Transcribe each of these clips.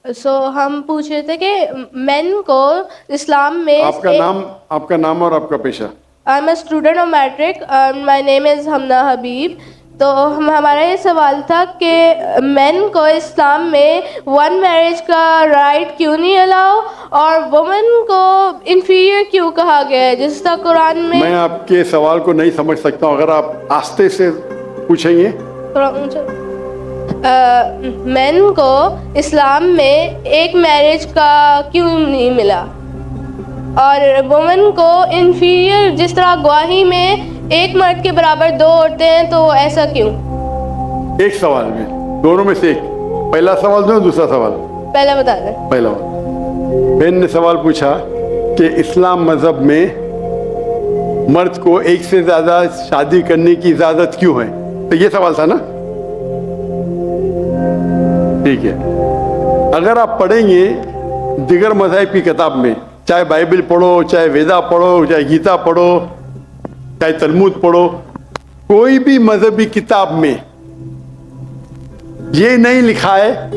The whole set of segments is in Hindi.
हम पूछ रहे थे कि मेन को इस्लाम में आपका नाम और आपका पेशा। I am a student of matric, my name is Hamna Habib. तो हमारा ये सवाल था कि मेन को इस्लाम में वन मैरिज का राइट क्यों नहीं अलाउ और वुमेन को इन्फीरियर क्यों कहा गया है, जिस तरह कुरान में। मैं आपके सवाल को नहीं समझ सकता हूँ, अगर आप आस्ते से पूछेंगे। थोड़ा ऊंचा। मेन को इस्लाम में एक मैरिज का क्यों नहीं मिला और वुमेन को इन्फीरियर, जिस तरह गवाही में एक मर्द के बराबर दो औरतें हैं, तो ऐसा क्यों? एक सवाल में दोनों में से एक, पहला सवाल दो, दूसरा सवाल। पहला बता दें। पहला बहन ने सवाल पूछा कि इस्लाम मजहब में मर्द को एक से ज्यादा शादी करने की इजाजत क्यों है, तो ये सवाल था ना। ठीक है, अगर आप पढ़ेंगे दिगर मज़हब की किताब में, चाहे बाइबल पढ़ो, चाहे वेदा पढ़ो, चाहे गीता पढ़ो, चाहे तलमूद पढ़ो, कोई भी मजहबी किताब में ये नहीं लिखा है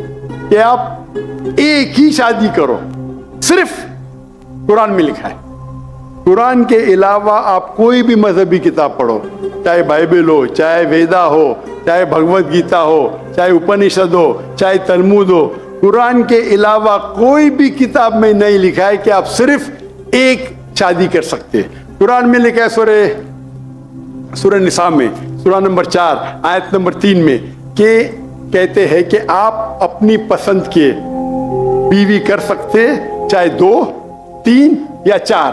कि आप एक ही शादी करो। सिर्फ कुरान में लिखा है। कुरान के अलावा आप कोई भी मजहबी किताब पढ़ो, चाहे बाइबल हो, चाहे वेदा हो, चाहे भगवत गीता हो, चाहे उपनिषद हो, चाहे तलमूद हो, कुरान के अलावा कोई भी किताब में नहीं लिखा है कि आप सिर्फ एक शादी कर सकते। कुरान में लिखा है सूरह निसा में, सूरह नंबर 4 आयत नंबर 3 में, कि कहते हैं कि आप अपनी पसंद के बीवी कर सकते, चाहे 2, 3 या 4,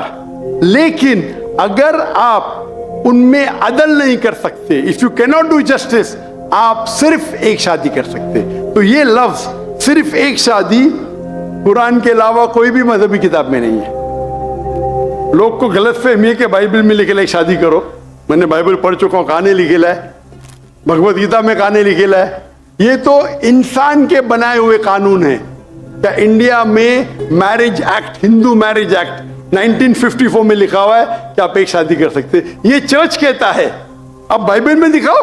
लेकिन अगर आप उनमें अदल नहीं कर सकते, if you can not do justice, आप सिर्फ एक शादी कर सकते। तो ये लफ्ज सिर्फ एक शादी कुरान के अलावा कोई भी मजहबी किताब में नहीं है। लोग को गलत फहमी है कि बाइबल में लिखेला है शादी करो। मैंने बाइबल पढ़ चुका हूँ, कहानी लिखेला है, भगवत गीता में कहानी लिखेला है। ये तो इंसान के बनाए हुए कानून है। क्या इंडिया में marriage act, Hindu marriage act 1954 में लिखा हुआ है कि आप एक शादी कर सकते, ये चर्च कहता है। अब बाइबल में दिखाओ।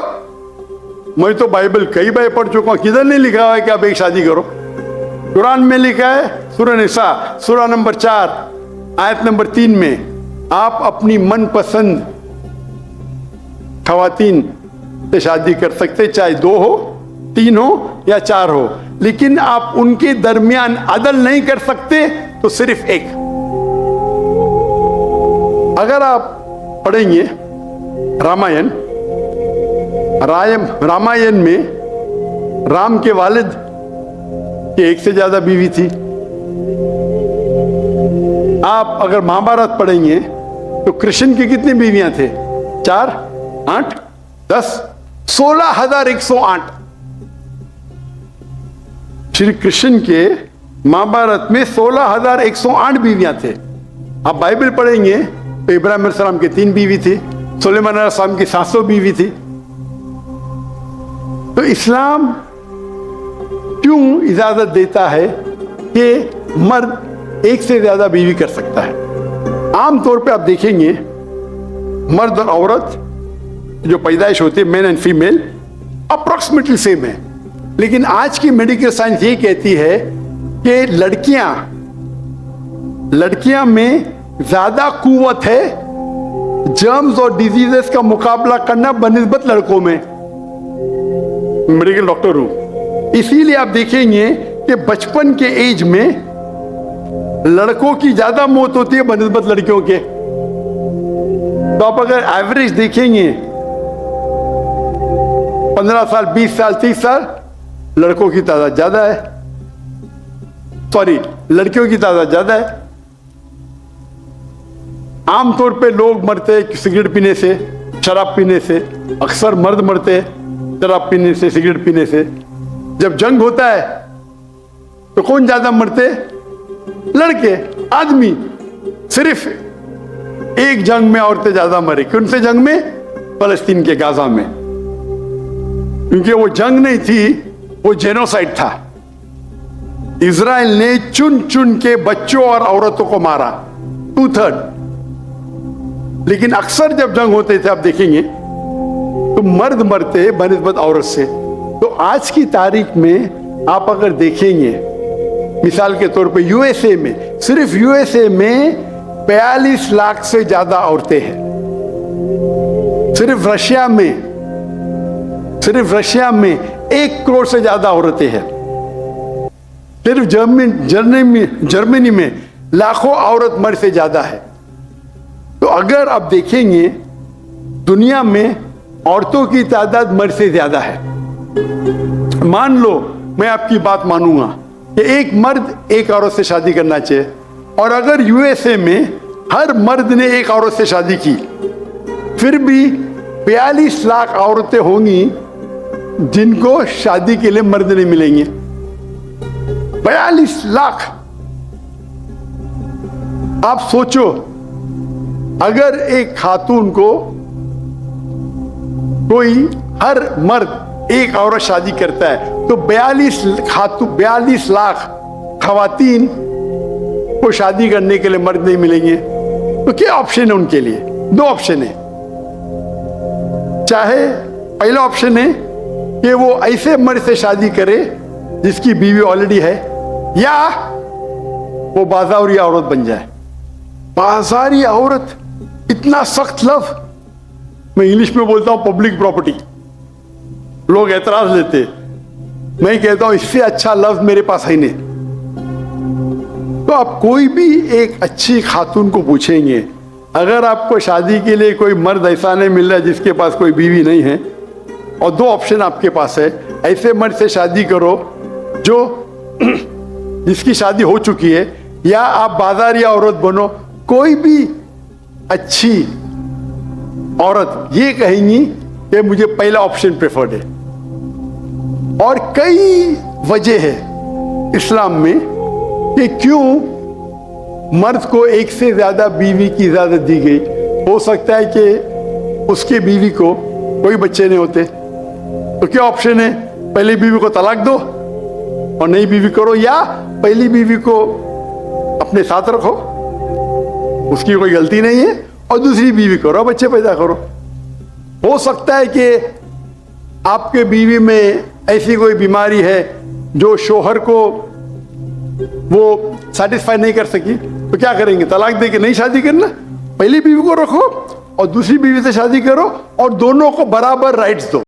मैं तो बाइबल कई बार पढ़ चुका हूं, किधर नहीं लिखा हुआ है कि आप एक शादी करो। कुरान में लिखा है सूरह निसा सूरह नंबर 4 आयत नंबर 3 में, आप अपनी मनपसंद खवातीन से शादी कर सकते, चाहे 2 हो, 3 हो या 4 हो, लेकिन आप उनके दरमियान अदल नहीं कर सकते, तो सिर्फ एक। अगर आप पढ़ेंगे रामायण में राम के वालिद की एक से ज्यादा बीवी थी। आप अगर महाभारत पढ़ेंगे तो कृष्ण की कितनी बीवियां थे? 4, 8, 10, 16,108। श्री कृष्ण के महाभारत में 16,108 बीवियां थे। आप बाइबल पढ़ेंगे तो इब्राहिम अलैहिस्सलाम की 3 बीवी थी, सुलेमान अलैहिस्सलाम की 700 बीवी थी। तो इस्लाम क्यों इजाजत देता है कि मर्द एक से ज्यादा बीवी कर सकता है? आमतौर पे आप देखेंगे मर्द और औरत जो पैदाइश होती है, main and female, approximately same है। लेकिन आज की मेडिकल साइंस ये कहती है कि लड़कियां में ज्यादा कुव्वत है जर्म्स और डिजीजेस का मुकाबला करना बनिस्बत लड़कों में। मेडिकल डॉक्टर हूं, इसीलिए आप देखेंगे कि बचपन के एज में लड़कों की ज्यादा मौत होती है बनिस्बत लड़कियों के। तो आप अगर एवरेज देखेंगे 15 साल, 20 साल, 30 साल, लड़कों की तादाद ज्यादा है, सॉरी लड़कियों की तादाद ज्यादा है। आमतौर पे लोग मरते हैं सिगरेट पीने से, शराब पीने से। अक्सर मर्द मरते हैं शराब पीने से, सिगरेट पीने से। जब जंग होता है तो कौन ज्यादा मरते? लड़के, आदमी। सिर्फ एक जंग में औरतें ज्यादा मरी। कौन से जंग में? फलस्तीन के गाजा में। क्योंकि वो जंग नहीं थी, वो जेनोसाइड था। इजराइल ने चुन चुन के बच्चों और औरतों को मारा, 2/3। लेकिन अक्सर जब जंग होते थे आप देखेंगे तो मर्द मरते बनिस्बत औरत से। तो आज की तारीख में आप अगर देखेंगे मिसाल के तौर पे यूएसए में, सिर्फ यूएसए में 42 लाख से ज्यादा औरतें हैं। सिर्फ रशिया में 1 करोड़ से ज्यादा औरतें हैं। सिर्फ जर्मनी में लाखों औरत मर्द से ज्यादा है। तो अगर आप देखेंगे दुनिया में औरतों की तादाद मर्द से ज्यादा है। मान लो मैं आपकी बात मानूंगा कि एक मर्द एक औरत से शादी करना चाहिए, और अगर यूएसए में हर मर्द ने एक औरत से शादी की, फिर भी 42 लाख औरतें होंगी जिनको शादी के लिए मर्द नहीं मिलेंगे। 42 लाख। आप सोचो, अगर एक खातून को कोई हर मर्द एक औरत शादी करता है तो 42 लाख खवातीन को शादी करने के लिए मर्द नहीं मिलेंगे। तो क्या ऑप्शन है उनके लिए? 2 ऑप्शन है। चाहे पहला ऑप्शन है कि वो ऐसे मर्द से शादी करे जिसकी बीवी ऑलरेडी है, या वो बाजारी औरत बन जाए। बाजारी औरत, इतना सख्त लफ्ज, मैं इंग्लिश में बोलता हूं पब्लिक प्रॉपर्टी। लोग एतराज लेते, मैं कहता हूं इससे अच्छा लफ्ज मेरे पास है नहीं। तो आप कोई भी एक अच्छी खातून को पूछेंगे, अगर आपको शादी के लिए कोई मर्द ऐसा नहीं मिल रहा है जिसके पास कोई बीवी नहीं है, और 2 ऑप्शन आपके पास है, ऐसे मर्द से शादी करो जो जिसकी शादी हो चुकी है, या आप बाजारी औरत बनो। कोई भी अच्छी औरत ये कहेंगी कि मुझे पहला ऑप्शन प्रेफर्ड है। और कई वजह है इस्लाम में कि क्यों मर्द को एक से ज्यादा बीवी की इजाजत दी गई। हो सकता है कि उसके बीवी को कोई बच्चे नहीं होते, तो क्या ऑप्शन है? पहली बीवी को तलाक दो और नई बीवी करो, या पहली बीवी को अपने साथ रखो, उसकी कोई गलती नहीं है, और दूसरी बीवी करो, बच्चे पैदा करो। हो सकता है कि आपके बीवी में ऐसी कोई बीमारी है जो शोहर को वो सेटिस्फाई नहीं कर सकी, तो क्या करेंगे? तलाक दे के नहीं शादी करना, पहली बीवी को रखो और दूसरी बीवी से शादी करो, और दोनों को बराबर राइट्स दो।